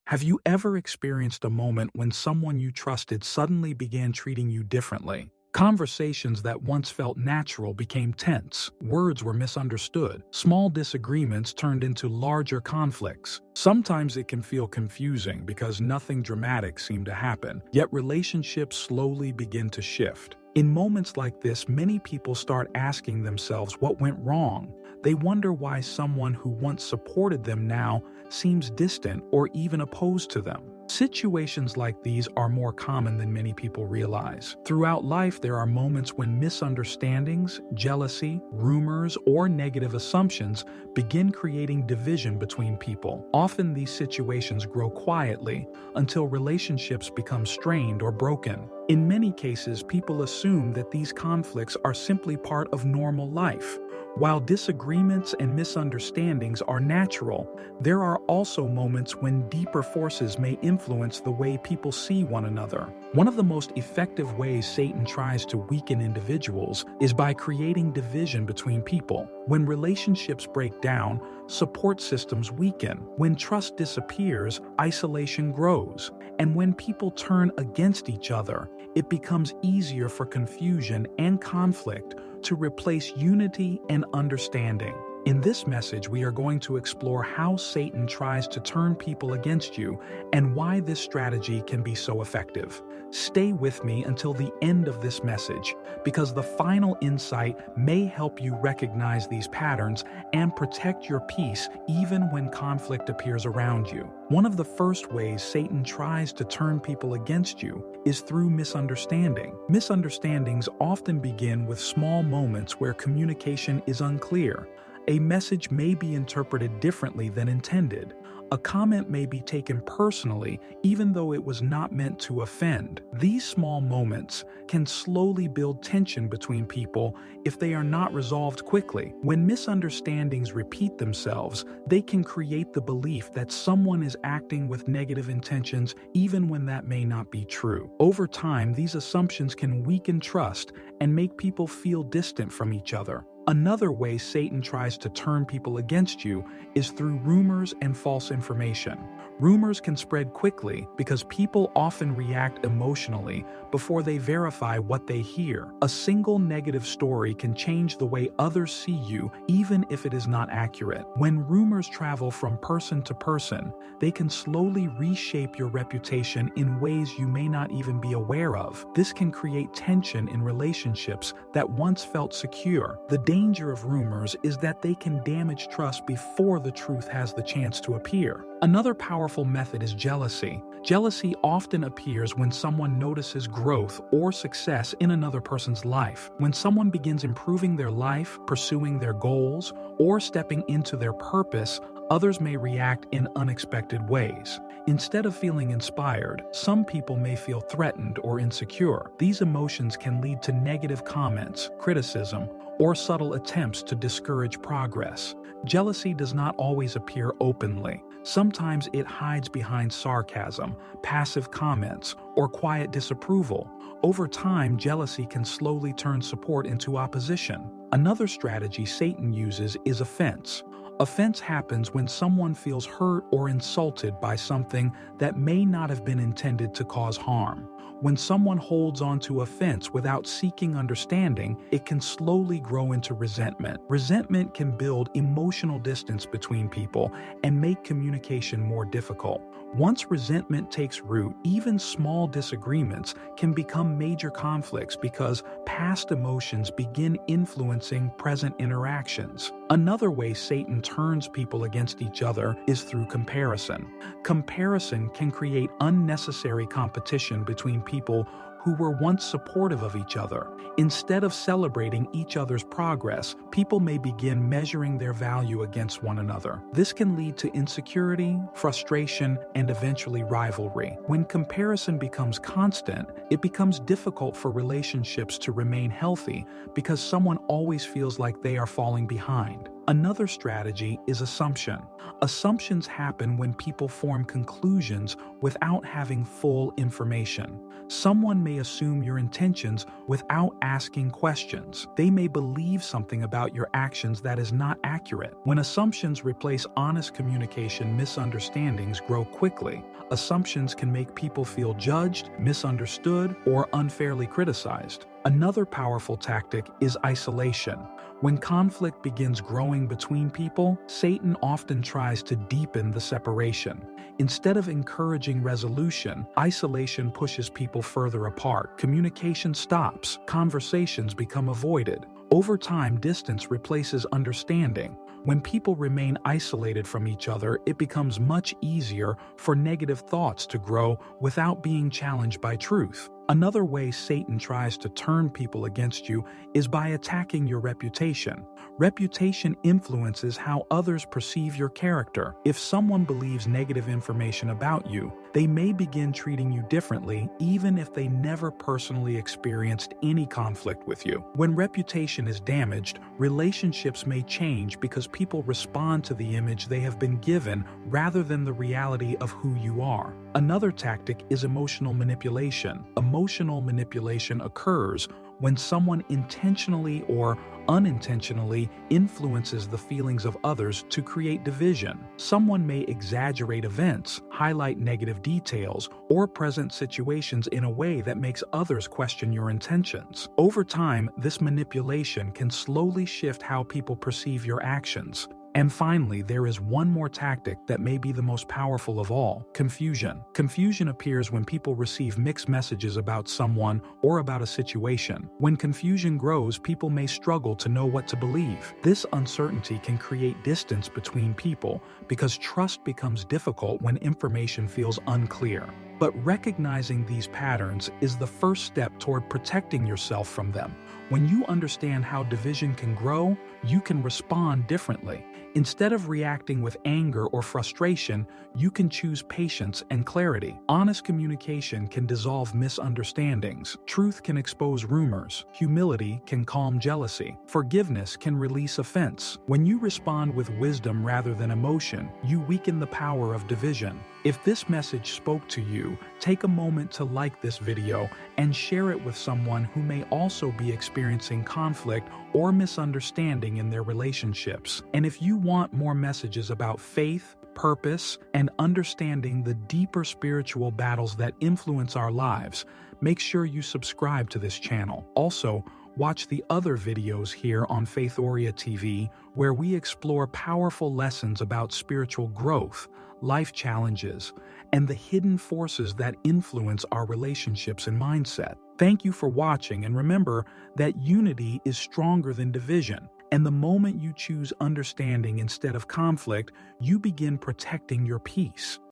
Have you ever experienced a moment when someone you trusted suddenly began treating you differently? Conversations that once felt natural became tense, words were misunderstood, small disagreements turned into larger conflicts. Sometimes it can feel confusing because nothing dramatic seemed to happen, yet relationships slowly begin to shift. In moments like this, many people start asking themselves what went wrong. They wonder why someone who once supported them now seems distant or even opposed to them. Situations like these are more common than many people realize. Throughout life, there are moments when misunderstandings, jealousy, rumors, or negative assumptions begin creating division between people. Often these situations grow quietly until relationships become strained or broken. In many cases, people assume that these conflicts are simply part of normal life. While disagreements and misunderstandings are natural, there are also moments when deeper forces may influence the way people see one another. One of the most effective ways Satan tries to weaken individuals is by creating division between people. When relationships break down, support systems weaken. When trust disappears, isolation grows. And when people turn against each other, it becomes easier for confusion and conflict to replace unity and understanding. In this message, we are going to explore how Satan tries to turn people against you and why this strategy can be so effective. Stay with me until the end of this message, because the final insight may help you recognize these patterns and protect your peace even when conflict appears around you. One of the first ways Satan tries to turn people against you is through misunderstanding. Misunderstandings often begin with small moments where communication is unclear. A message may be interpreted differently than intended. A comment may be taken personally, even though it was not meant to offend. These small moments can slowly build tension between people if they are not resolved quickly. When misunderstandings repeat themselves, they can create the belief that someone is acting with negative intentions, even when that may not be true. Over time, these assumptions can weaken trust and make people feel distant from each other. Another way Satan tries to turn people against you is through rumors and false information. Rumors can spread quickly because people often react emotionally before they verify what they hear. A single negative story can change the way others see you, even if it is not accurate. When rumors travel from person to person, they can slowly reshape your reputation in ways you may not even be aware of. This can create tension in relationships that once felt secure. The danger of rumors is that they can damage trust before the truth has the chance to appear. Another powerful method is jealousy. Jealousy often appears when someone notices growth or success in another person's life. When someone begins improving their life, pursuing their goals, or stepping into their purpose, others may react in unexpected ways. Instead of feeling inspired, some people may feel threatened or insecure. These emotions can lead to negative comments, criticism, or subtle attempts to discourage progress. Jealousy does not always appear openly. Sometimes it hides behind sarcasm, passive comments, or quiet disapproval. Over time, jealousy can slowly turn support into opposition. Another strategy Satan uses is offense. Offense happens when someone feels hurt or insulted by something that may not have been intended to cause harm. When someone holds on to offense without seeking understanding, it can slowly grow into resentment. Resentment can build emotional distance between people and make communication more difficult. Once resentment takes root, even small disagreements can become major conflicts because past emotions begin influencing present interactions. Another way Satan turns people against each other is through comparison. Comparison can create unnecessary competition between people who were once supportive of each other. Instead of celebrating each other's progress, people may begin measuring their value against one another. This can lead to insecurity, frustration, and eventually rivalry. When comparison becomes constant, it becomes difficult for relationships to remain healthy because someone always feels like they are falling behind. Another strategy is assumption. Assumptions happen when people form conclusions without having full information. Someone may assume your intentions without asking questions. They may believe something about your actions that is not accurate. When assumptions replace honest communication, misunderstandings grow quickly. Assumptions can make people feel judged, misunderstood, or unfairly criticized. Another powerful tactic is isolation. When conflict begins growing between people, Satan often tries to deepen the separation. Instead of encouraging resolution, isolation pushes people further apart. Communication stops, conversations become avoided. Over time, distance replaces understanding. When people remain isolated from each other, it becomes much easier for negative thoughts to grow without being challenged by truth. Another way Satan tries to turn people against you is by attacking your reputation. Reputation influences how others perceive your character. If someone believes negative information about you, they may begin treating you differently even if they never personally experienced any conflict with you. When reputation is damaged, relationships may change because people respond to the image they have been given rather than the reality of who you are. Another tactic is emotional manipulation. Emotional manipulation occurs when someone intentionally or unintentionally influences the feelings of others to create division. Someone may exaggerate events, highlight negative details, or present situations in a way that makes others question your intentions. Over time, this manipulation can slowly shift how people perceive your actions. And finally, there is one more tactic that may be the most powerful of all: confusion. Confusion appears when people receive mixed messages about someone or about a situation. When confusion grows, people may struggle to know what to believe. This uncertainty can create distance between people because trust becomes difficult when information feels unclear. But recognizing these patterns is the first step toward protecting yourself from them. When you understand how division can grow, you can respond differently. Instead of reacting with anger or frustration, you can choose patience and clarity. Honest communication can dissolve misunderstandings. Truth can expose rumors. Humility can calm jealousy. Forgiveness can release offense. When you respond with wisdom rather than emotion, you weaken the power of division. If this message spoke to you, take a moment to like this video and share it with someone who may also be experiencing conflict or misunderstanding in their relationships. And if you want more messages about faith, purpose, and understanding the deeper spiritual battles that influence our lives, make sure you subscribe to this channel. Also, watch the other videos here on FaithoriaTV, where we explore powerful lessons about spiritual growth, life challenges, and the hidden forces that influence our relationships and mindset. Thank you for watching, and remember that unity is stronger than division. And the moment you choose understanding instead of conflict, you begin protecting your peace.